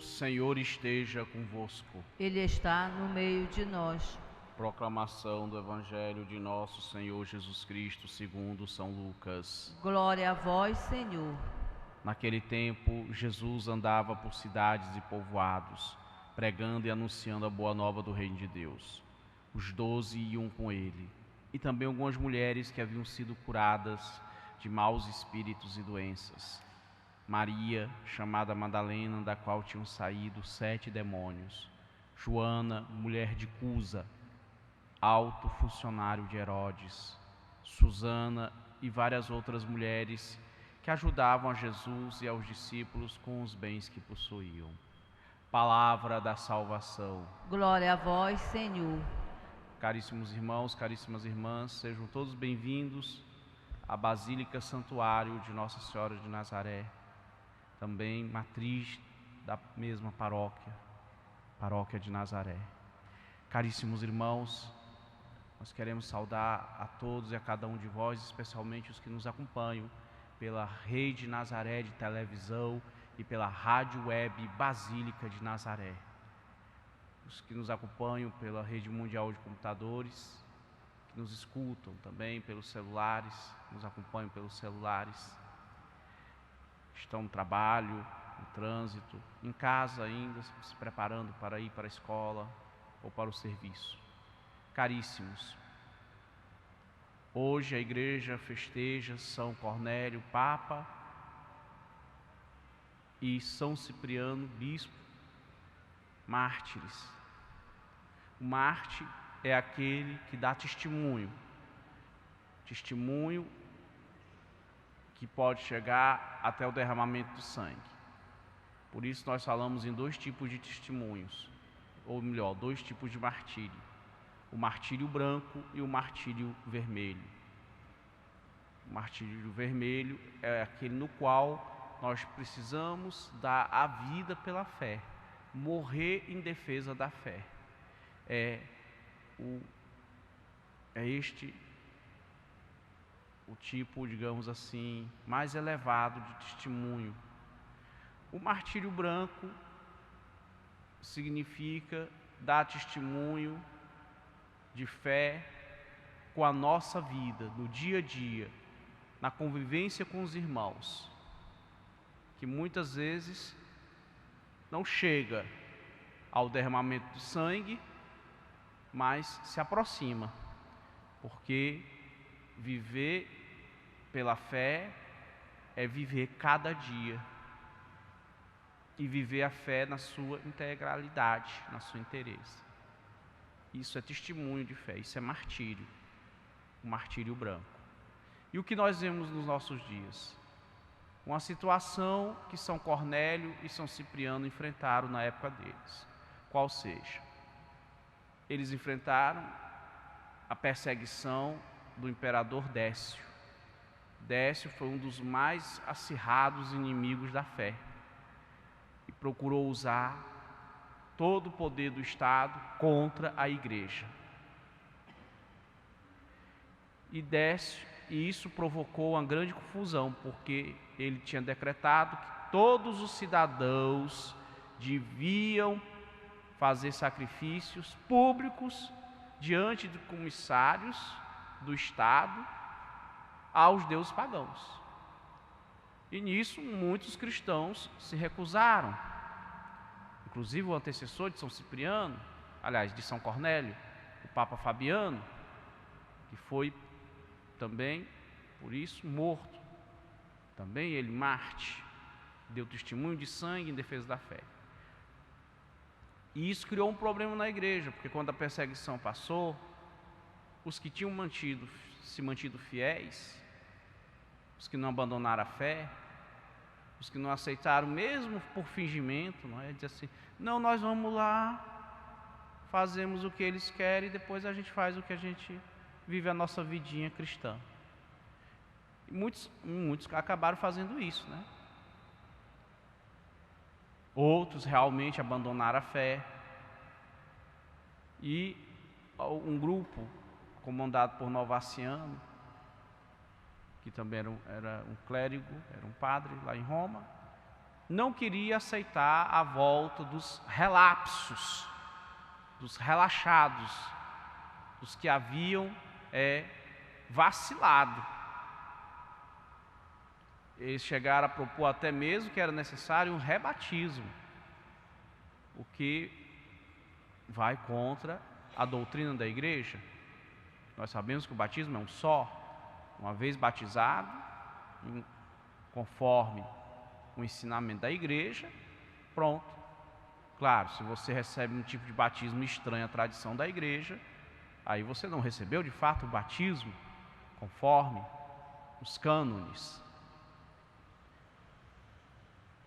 Senhor esteja convosco. Ele está no meio de nós. Proclamação do Evangelho de nosso Senhor Jesus Cristo segundo São Lucas. Glória a vós, Senhor. Naquele tempo, Jesus andava por cidades e povoados, pregando e anunciando a boa nova do reino de Deus. Os 12 iam com ele, e também algumas mulheres que haviam sido curadas de maus espíritos e doenças. Maria, chamada Madalena, da qual tinham saído 7 demônios. Joana, mulher de Cusa, alto funcionário de Herodes. Susana e várias outras mulheres que ajudavam a Jesus e aos discípulos com os bens que possuíam. Palavra da salvação. Glória a vós, Senhor. Caríssimos irmãos, caríssimas irmãs, sejam todos bem-vindos à Basílica Santuário de Nossa Senhora de Nazaré, também matriz da mesma paróquia de Nazaré. Caríssimos irmãos, nós queremos saudar a todos e a cada um de vós, especialmente os que nos acompanham pela Rede Nazaré de televisão e pela rádio web Basílica de Nazaré. Os que nos acompanham pela Rede Mundial de Computadores, que nos escutam também pelos celulares, nos acompanham pelos celulares, estão no trabalho, no trânsito, em casa ainda, se preparando para ir para a escola ou para o serviço. Caríssimos, hoje a igreja festeja São Cornélio, Papa, e São Cipriano, Bispo, mártires. O mártir é aquele que dá testemunho que pode chegar até o derramamento de sangue. Por isso nós falamos em 2 tipos de testemunhos, ou melhor, 2 tipos de martírio: o martírio branco e o martírio vermelho. O martírio vermelho é aquele no qual nós precisamos dar a vida pela fé, morrer em defesa da fé. Este o tipo, digamos assim, mais elevado de testemunho. O martírio branco significa dar testemunho de fé com a nossa vida, no dia a dia, na convivência com os irmãos, que muitas vezes não chega ao derramamento de sangue, mas se aproxima, porque viver pela fé é viver cada dia e viver a fé na sua integralidade, na sua inteireza. Isso é testemunho de fé, isso é martírio, o martírio branco. E o que nós vemos nos nossos dias? Uma situação que São Cornélio e São Cipriano enfrentaram na época deles. Qual seja? Eles enfrentaram a perseguição do imperador Décio. Décio foi um dos mais acirrados inimigos da fé e procurou usar todo o poder do Estado contra a igreja. E isso provocou uma grande confusão, porque ele tinha decretado que todos os cidadãos deviam fazer sacrifícios públicos diante de comissários do Estado aos deuses pagãos. E nisso muitos cristãos se recusaram. Inclusive o antecessor de São Cipriano, aliás, de São Cornélio, o Papa Fabiano, que foi também, por isso, morto. Também ele, mártir, deu testemunho de sangue em defesa da fé. E isso criou um problema na igreja, porque quando a perseguição passou, os que tinham se mantido fiéis, os que não abandonaram a fé, os que não aceitaram mesmo por fingimento, não é? Dizer assim, não, nós vamos lá, fazemos o que eles querem e depois a gente faz o que a gente vive a nossa vidinha cristã. E muitos acabaram fazendo isso, né? Outros realmente abandonaram a fé. E um grupo comandado por Novaciano, que também era um clérigo, era um padre lá em Roma, não queria aceitar a volta dos relapsos, dos relaxados, dos que haviam vacilado. Eles chegaram a propor até mesmo que era necessário um rebatismo, o que vai contra a doutrina da igreja. Nós sabemos que o batismo é um só. Uma vez batizado, conforme o ensinamento da igreja, pronto. Claro, se você recebe um tipo de batismo estranho à tradição da igreja, aí você não recebeu de fato o batismo conforme os cânones.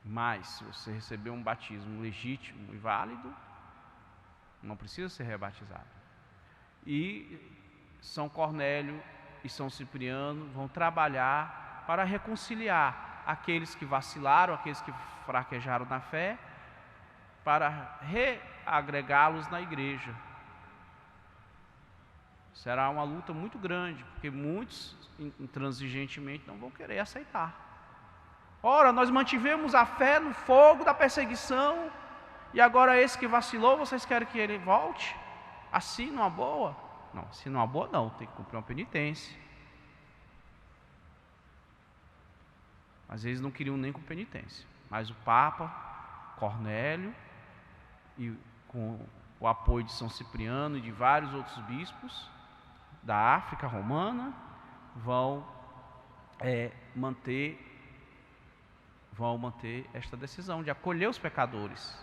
Mas se você recebeu um batismo legítimo e válido, não precisa ser rebatizado. E São Cornélio e São Cipriano vão trabalhar para reconciliar aqueles que vacilaram, aqueles que fraquejaram na fé, para reagregá-los na igreja. Será uma luta muito grande, porque muitos intransigentemente não vão querer aceitar. Ora, nós mantivemos a fé no fogo da perseguição, e agora esse que vacilou, vocês querem que ele volte? Assim, numa boa? Não, assim numa boa não, tem que cumprir uma penitência. Às vezes não queriam nem com penitência, mas o Papa Cornélio, e com o apoio de São Cipriano e de vários outros bispos da África romana, vão manter esta decisão de acolher os pecadores.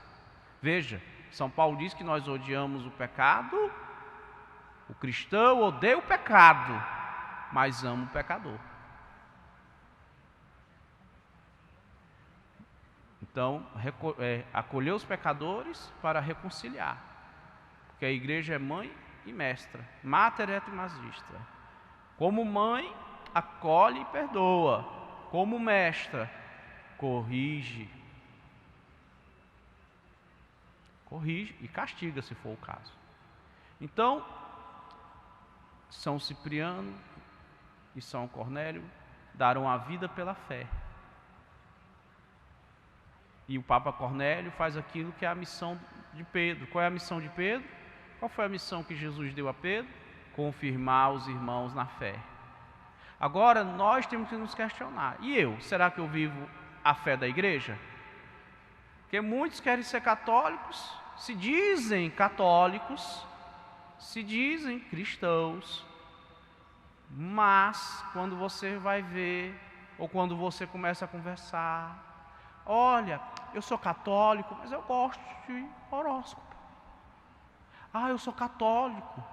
Veja, São Paulo diz que nós odiamos o pecado, o cristão odeia o pecado, mas ama o pecador. Então, acolher os pecadores para reconciliar, porque a igreja é mãe e mestra, mater et magistra. Como mãe, acolhe e perdoa. Como mestra, corrige e castiga, se for o caso. Então, São Cipriano e São Cornélio deram a vida pela fé. E o Papa Cornélio faz aquilo que é a missão de Pedro. Qual é a missão de Pedro? Qual foi a missão que Jesus deu a Pedro? Confirmar os irmãos na fé. Agora nós temos que nos questionar. E eu? Será que eu vivo a fé da igreja? Porque muitos querem ser católicos, se dizem católicos, se dizem cristãos, mas quando você vai ver, ou quando você começa a conversar, olha, eu sou católico, mas eu gosto de horóscopo. Ah, eu sou católico.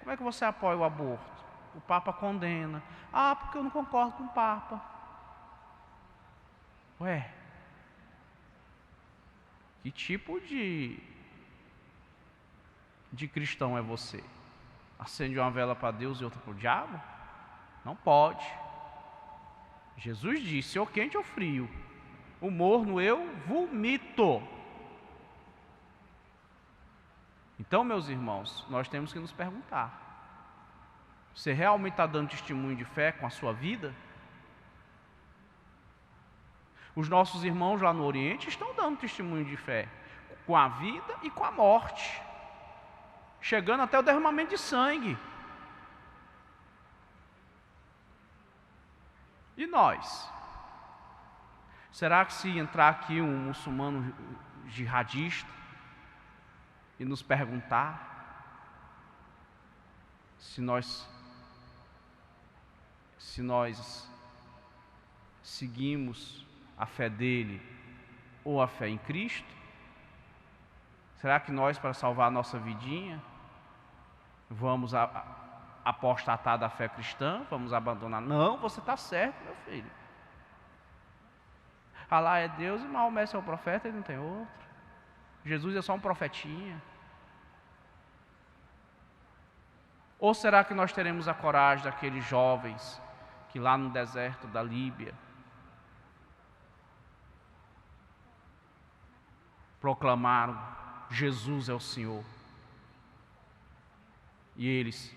Como é que você apoia o aborto? O Papa condena. Ah, porque eu não concordo com o Papa. Ué, que tipo de cristão é você? Acende uma vela para Deus e outra para o diabo? Não pode. Jesus disse, ou quente ou frio. O morno eu vomito. Então, meus irmãos, nós temos que nos perguntar: você realmente está dando testemunho de fé com a sua vida? Os nossos irmãos lá no Oriente estão dando testemunho de fé com a vida e com a morte, chegando até o derramamento de sangue. E nós? Será que se entrar aqui um muçulmano jihadista e nos perguntar se nós seguimos a fé dele ou a fé em Cristo, será que nós, para salvar a nossa vidinha, vamos apostatar da fé cristã, vamos abandonar? Não, você está certo, meu filho. Alá é Deus e Maomé é o profeta, ele não tem outro. Jesus é só um profetinha. Ou será que nós teremos a coragem daqueles jovens que lá no deserto da Líbia proclamaram: Jesus é o Senhor? E eles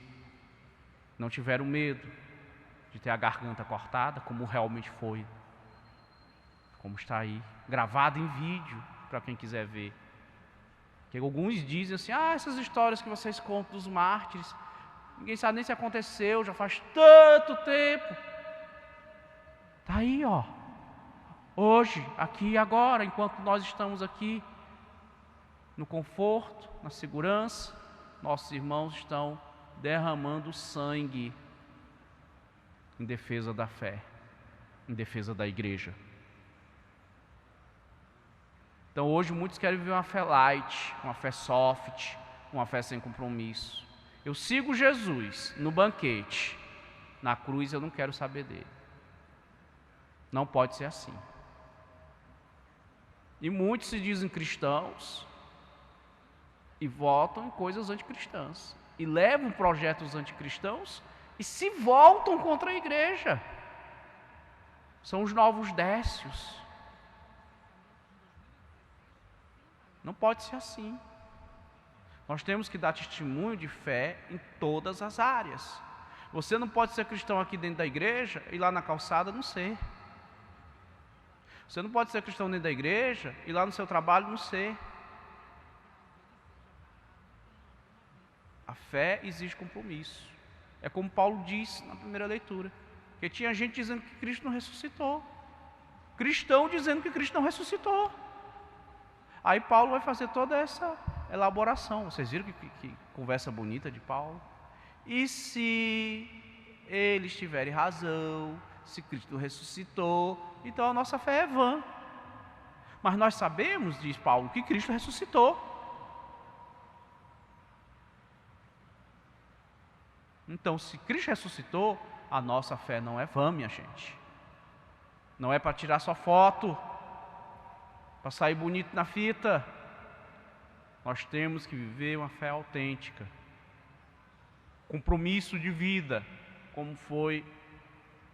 não tiveram medo de ter a garganta cortada, como realmente foi. como está aí, gravado em vídeo, para quem quiser ver. Que alguns dizem assim, essas histórias que vocês contam dos mártires, ninguém sabe nem se aconteceu, já faz tanto tempo. Está aí, ó. Hoje, aqui e agora, enquanto nós estamos aqui, no conforto, na segurança, nossos irmãos estão derramando sangue em defesa da fé, em defesa da igreja. Então hoje muitos querem viver uma fé light, uma fé soft, uma fé sem compromisso. Eu sigo Jesus no banquete, na cruz eu não quero saber dele. Não pode ser assim. E muitos se dizem cristãos e votam em coisas anticristãs. E levam projetos anticristãos e se voltam contra a igreja. São os novos décios. Não pode ser assim. Nós temos que dar testemunho de fé em todas as áreas. Você não pode ser cristão aqui dentro da igreja e lá na calçada não ser. Você não pode ser cristão dentro da igreja e lá no seu trabalho não ser. A fé exige compromisso. É como Paulo disse na primeira leitura, que tinha gente dizendo que Cristo não ressuscitou. Cristão dizendo que Cristo não ressuscitou. Aí Paulo vai fazer toda essa elaboração. Vocês viram que conversa bonita de Paulo? E se eles tiverem razão, se Cristo ressuscitou, então a nossa fé é vã. Mas nós sabemos, diz Paulo, que Cristo ressuscitou. Então, se Cristo ressuscitou, a nossa fé não é vã, minha gente. Não é para tirar só foto, para sair bonito na fita. Nós temos que viver uma fé autêntica, compromisso de vida,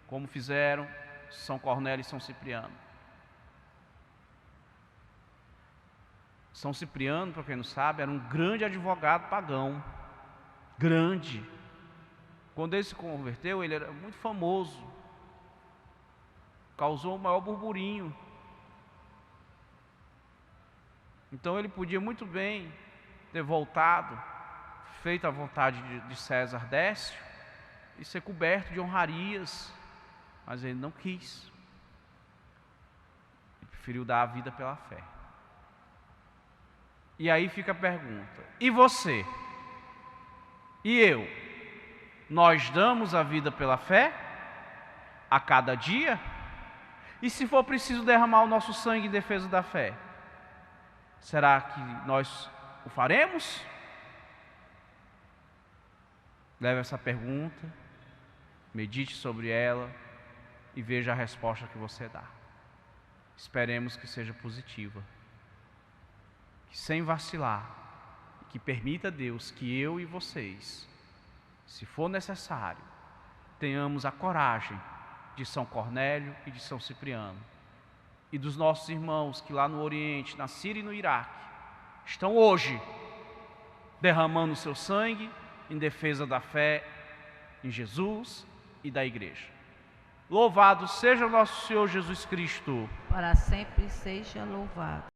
como fizeram São Cornélio e São Cipriano. São Cipriano, para quem não sabe, era um grande advogado pagão, grande. Quando ele se converteu, ele era muito famoso, causou o maior burburinho. Então ele podia muito bem ter voltado, feito a vontade de César Décio e ser coberto de honrarias, mas ele não quis. Ele preferiu dar a vida pela fé. E aí fica a pergunta: e você? E eu? Nós damos a vida pela fé a cada dia? E se for preciso derramar o nosso sangue em defesa da fé, será que nós o faremos? Leve essa pergunta, medite sobre ela e veja a resposta que você dá. Esperemos que seja positiva, que sem vacilar, que permita a Deus que eu e vocês, se for necessário, tenhamos a coragem de São Cornélio e de São Cipriano, e dos nossos irmãos que lá no Oriente, na Síria e no Iraque, estão hoje derramando o seu sangue em defesa da fé em Jesus e da igreja. Louvado seja o nosso Senhor Jesus Cristo. Para sempre seja louvado.